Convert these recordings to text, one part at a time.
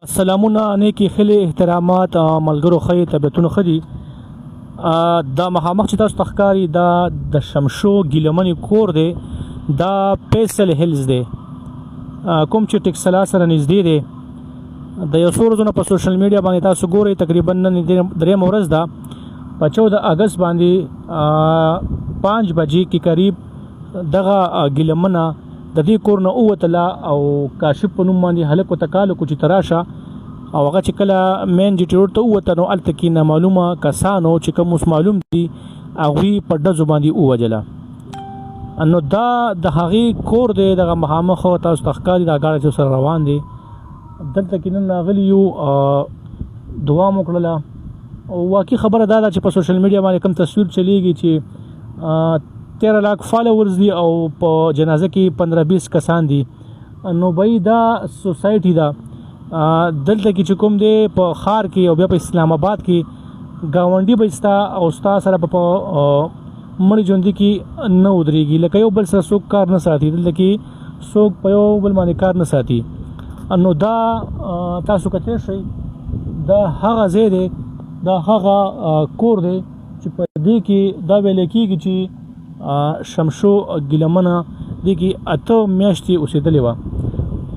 سلامونه نیکی خلی احترامات ملګرو خی طبيعتونو خدي دا مخامخ چې تاسو تخکاری دا د شمشو ګیلمنی کور دی دا پیسل هیلز دی کوم چې ټکسلا سره نږدې دی د یو څو ورځې په سوشل میډیا باندې تاسو ګورئ تقریبا نن درېم ورځ ده په 14 اگست باندې 5 بجې کې قریب دغه ګیلمنه د دې کور نه اوتله او کاشف په نوم باندې هلک وتکالو چې تراشه او هغه چې کله مین جی ټی روډ ته ووته نو هلته کې نامعلومه کسانو چې کوم اوس معلوم دي هغوی په ډزو باندې ووجله نو دا د هغې کور دی دغه مخامخ تاسو ته ښکاري دا ګاډی چې سره روان دی دلته کې نن راغلي یو دعا مو کړله او واقعي خبره دا ده چې په سوشل میډیا باندې کوم تصویر چلیږي چې 13 लाख فالوورز دي او په جنازه کې 15-20 کسان دي نو بای دا سوسایټي دا دلته کې چې کوم دی په خار کې او بیا په اسلام آباد کې گاونډي بستا او ستا سره په مړي ژوندۍ کې نه ودرېږي لکه یو بل سره څوک کار نه ساتي دلته کې څوک په یو بل باندې کار نه ساتي نو دا تاسو کتلی شئ دا هغه ځای دی دا هغه کور دی چې په دې کې دا ویل کېږي چې شمشو ګیلمنه دې کې 8 میاشتې اوسېدلې وه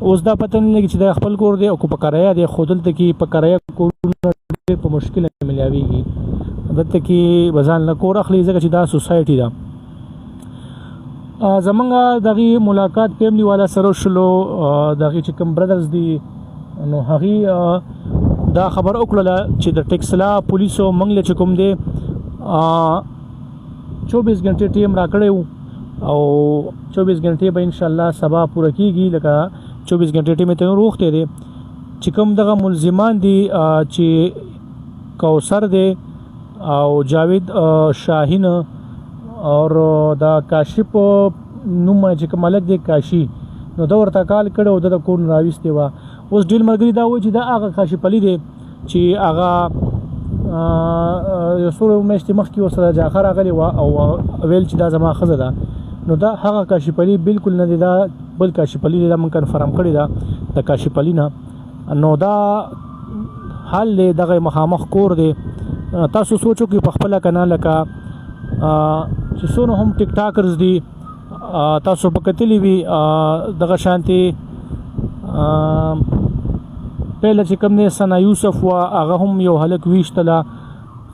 اوس دا پته نه لګي چې دا خپل کور دی او په کرایه دی خو دلته کې په کرایه کورونه ډېر په مشکل ملاویږي دلته کې به ځان له کور اخلي ځکه چې دا سوسایټي ده زمونږ دغې ملاقات فیملی والا سره شلو دغې چې کوم برادرز دي نو هغې دا خبر وکړله چې د ټکسلا پولیسو موږ له چې کوم دی 24 घंटे ټیم راکړی وو او 24 घंटे به ان شاء الله سبا پوره کیږي لکه 24 घंटे ټیم ته روغته دي چې کوم دغه ملزمان دي چې کوثر دی او جاوید شاهین او دا کاشف نوم چې کوم ملک دی کاشي نو دا ورته کال کړو د کور راويستي وا اوس ډیل مرګري دا و چې دا هغه کاشف علی دی چې هغه یو څو میاشتې مخکې ورسره جاخر راغلی وه او ویل چې دا زما ښځه ده نو دا هغه کاشف علي بالکل نه دی دا بل کاشف علي دی دا موږ کنفرم کړی ده د کاشف علي نه نو دا حال دی دغه مخامخ کور دی تاسو سوچو کې په خپله که نه لکه چې څونه هم ټیک ټاکرز دي تاسو به کتلی وي دغه شانتې پهله چې کوم دی سنا یوسف وا هغه هم یو هلک ویشتله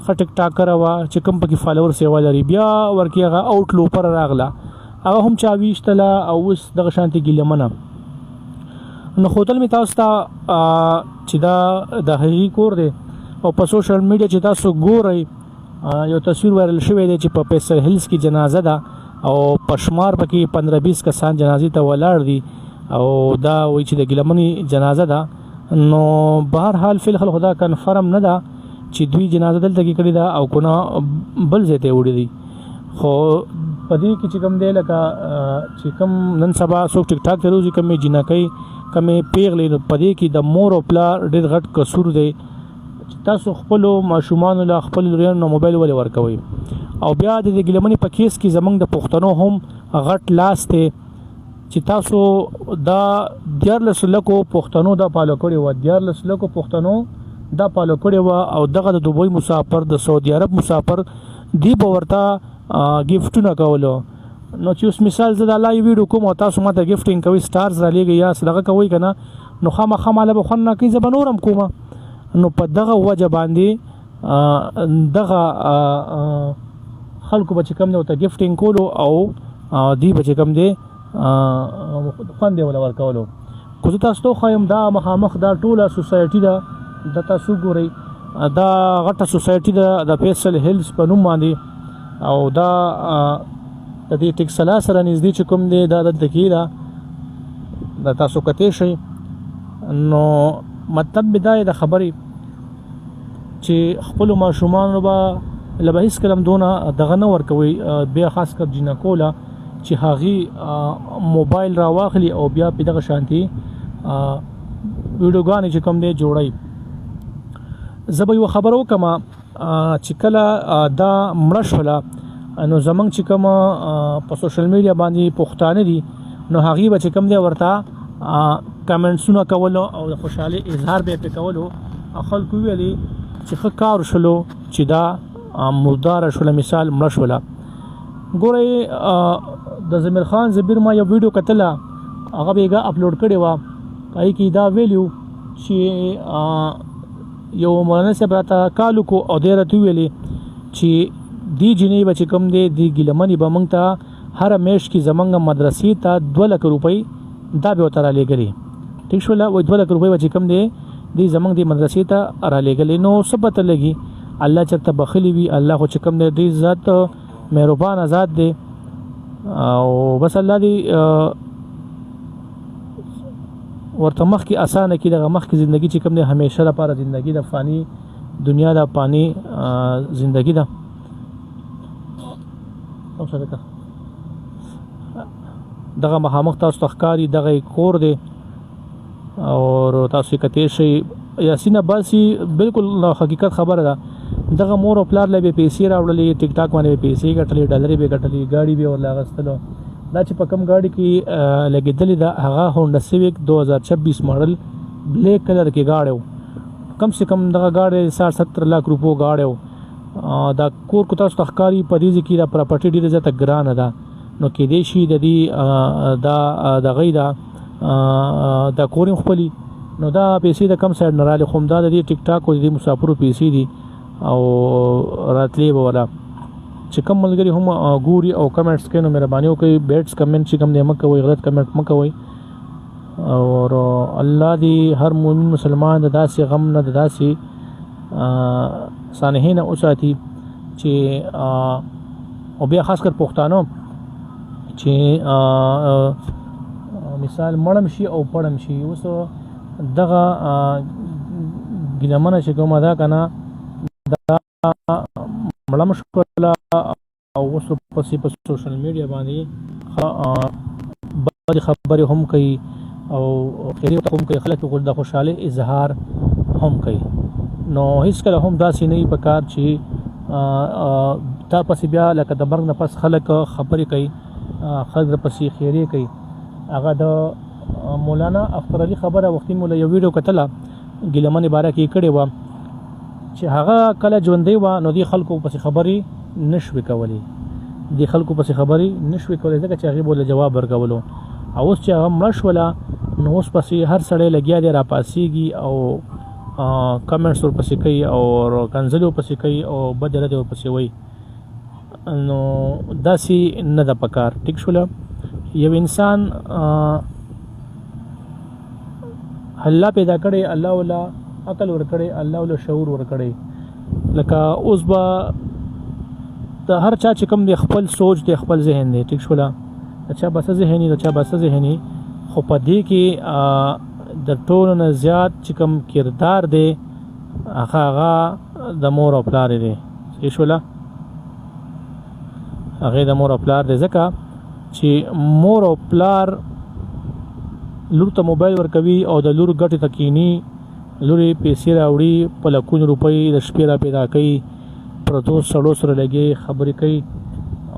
ښه ټیک ټاکره وه چې کوم پکې فالوور سیوا لري بیا ورکې هغه آوټ لوپر راغله هغه هم چا ویشتله او اوس دغه شانتې ګیلمنه نو ښودل مې تاسو ته چې دا د هغې کور دی او په سوشل میډیا چې تاسو ګورئ یو تصویر وایرل شوی دی چې په پیسل هیلز کې جنازه ده او په شمار پکې 15-20 کسان جنازې ته ولاړ دي او دا وایي چې د ګیلمنې جنازه ده نو بهر حال فی الحال خدا کنفرم نه ده چې دوی جنازه دلته کې کړې ده او کنه بل ځای ته وړي دي خو په دې کې چې کوم دی لکه چې کوم نن سبا څوک ټیک ټاک ته روزي کمې جنکۍ کمې پیغلې په دې کې د مور او پلار ډېر غټ قصور دی چې تاسو خپلو ماشومانو له خپل لوریانو موبایل ولې ورکوئ او بیا د ګیلمنې په کیس کې زموږ د پښتنو هم غټ لاس دی چې تاسو دا 14 لکو پښتنو دا پالو کړی و 14 لکو پښتنو دا پالو کړی و او دغه د دوبۍ مسافر د سعودي عرب مسافر دی به ورته ګفټونه کولو نو چې اوس مثال زه د الله یو ویډیو کوم او تاسو ماته ګفټینګ کوئ سټارز را لیږئ یا صدقه کوئ که نه نو خامخا ماله به خوند نه کوي زه به نور هم کومه نو په دغه وجه باندې دغه خلکو به چې کوم دی ورته ګفټینګ کولو او دی به چې کوم دی خوند یې وله ورکولو خو زه تاسو ته وښایم دا مخامخ دا ټوله سوسایټي ده د تاسو ګورئ دا غټه سوسایټي ده د پیسل هیلز په نوم باندې او دا د دې ټکسلا سره نږدې چې کوم دی دا دلته کې ده دا تاسو کتی شئ نو مطلب مې دا د خبرې چې خپلو ماشومانو به له به هېڅکله هم دونه دغه نه ورکوئ بیا خاص کر جینکو له چې هغې موبایل را واخلي او بیا په دغه شانتي ویډیوګانې چې کوم دی جوړوي زه به یوه خبره وکړم چې کله دا مړه شوله نو زموږ چې کوم په سوشل میډیا باندې پښتانه دي نو هغې به چې کوم دی ورته کمنټسونه کولو او د خوشحالي اظهار به پې کولو خلکو ویلي چې ښه کار شلو چې دا مرداره شوله مثال مړه شوله. ګورئ د ضمیر خان زبیر ما یو ویډیو کتله هغه بیګه اپلوډ کړې وه هغې کې دا ویلیو چې یو مولانا صاحب راته کال وکړو او دی راته وویلې چې دې جینۍ به چې کوم دی دې ګیلمنې به موږ ته هره میاشت کې زموږ مدرسې ته 2 لک روپۍ دا به ورته رالیږلې. ټیک شوله وایي 2 لک روپۍ به چې کوم دی دې زموږ دې مدرسې ته رالیږلې. نو څه پته لګي الله چېرته بخلي وي الله خو چې کوم دی ډېر ذات مهربانه ذات دی او بس الله دې ورته مخکې اسانه کړي دغه مخکې زندګي چې کوم دی همیشه لپاره زندګي د فاني دنیا د فاني زندګي ده. دغه مخامخ تاسو ته ښکاري دغه کور دی او تاسو یې کتلی شئ یاسین عباسي بالکل حقیقت خبره ده دغه مور او پلار له به پیسې راوړلې ټیک ټاک باندې به پیسې ګټلې ډالرې به ګټلې ګاډي به ورله اخیستلو. دا چې په کوم ګاډي کې لګېدلې ده هغه هونډا سیویک 2026 ماډل بلیک کلر کې ګاډی و کم سے کم دغه ګاډی 60-70 لاک روپو ګاډی و. دا کور کو تاسو ته ښکاري په دې کې دا پراپرټي ډېره زیاته ګرانه ده نو کېدای شي د دې دا دغې دا کور یې خپلي نو دا پیسې د کم سایډ نه رالې خو همدا د دې ټیک ټاک او د دې مسافرو پیسې دي او راتلې به ولا چې کوم ملګري هم ګوري او کمنټس کوي نو مهرباني وکړئ بیډس کمنټ چې کوم دی مه کوئ غلط کمنټ مه کوئ او الله دې هر مؤمن مسلمان د داسې غم نه د داسې سانحې نه وساتي چې او بیا خاص کر پښتانه چې مثال مړم شي او پړم شي اوس دغه ګیلمنه چې کومه ده که نه دا مړم شوله او اوس پسې په سوشل میډیا باندې بدې خبرې هم کوي او خیریت هم کوي خلک د خوشحالۍ اظهار هم کوي. نو هېڅکله هم داسې نه وي په کار چې تا پسې بیا لکه د مرګ نه پس خلک خبرې کوي خلک درپسې خیریې کوي. هغه د مولانا اختر علي خبره وختي مولا یو ویډیو کتله ګیلمنې باره کې یې کړې وه چې هغه کله ژوندی وه نو دې خلکو پسې خبرې نه شوې کولی دې خلکو پسې خبرې نه شوې کولی ځکه چې هغې به له جواب ورکولو او اوس چې هغه مړه شوله نو اوس پسې هر سړی لګیا دی راپاسېږي او کمنټس ورپسې کوي او کنځلې ورپسې کوي او بد ردې ورپسې وایي نو داسې نه ده پکار. ټیک شوله یو انسان الله پیدا کړی الله ولا عقل ورکړی الله ولا شعور ورکړی لکه اوس به د هر چا چې کوم دی خپل سوچ دی خپل ذهن دی. ټیک شوله د چا بسه ذهني د چا بسه ذهني خو په دې کې د ټولو نه زیات چې کوم کردار دی هغه د مور او پلار دی. صحیح شوله هغې د مور او پلار دی ځکه چې مور او پلار لور ته موبایل ورکوي او د لور ګټې ته کیني لور یې پیسې راوړي په لکونو روپۍ د شپې را پیدا کوي پرتو سړو سره لګي خبرې کوي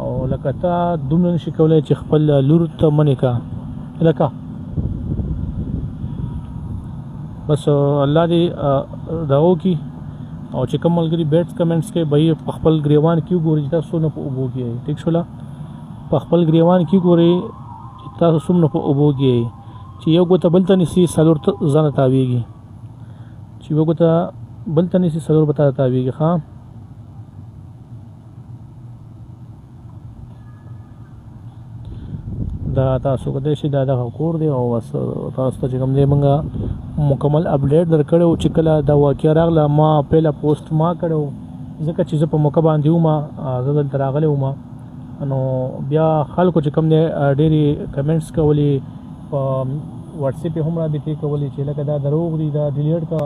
او لکه ته دومره نشي کولی چې خپل لور ته منې کا لکه بس الله دې دا وکړي او چې کوم ملګري بیډس کمنټس کوي به یې په خپل ګریوان کې وګوري چې تاسو څومره په اوبو کې یئ. ټیک شوله په خپل ګریوان کې وګورئ چې تاسو څومره په اوبو کې یئ چې یو ګوته بل ته نیسي څلور ځانه تاویږي چې یو ګوته بل ته نیسي څلور به تا تاویږي. ښه دا تاسو کدی شي دا دغه کور دی او بس تاسو ته چې کوم دی موږ مکمل اپډیټ درکړی چې کله دا واقعه راغله ما پهله پوسټ ما کړی ځکه چې زه په موقع باندې وم زه دلته راغلی وم نو بیا خلکو چې کوم دی ډېرې کمنټس کولې په واتساپ یې هم رابطې کولې چې لکه دا دروغ دي دا ډیلیټ کړه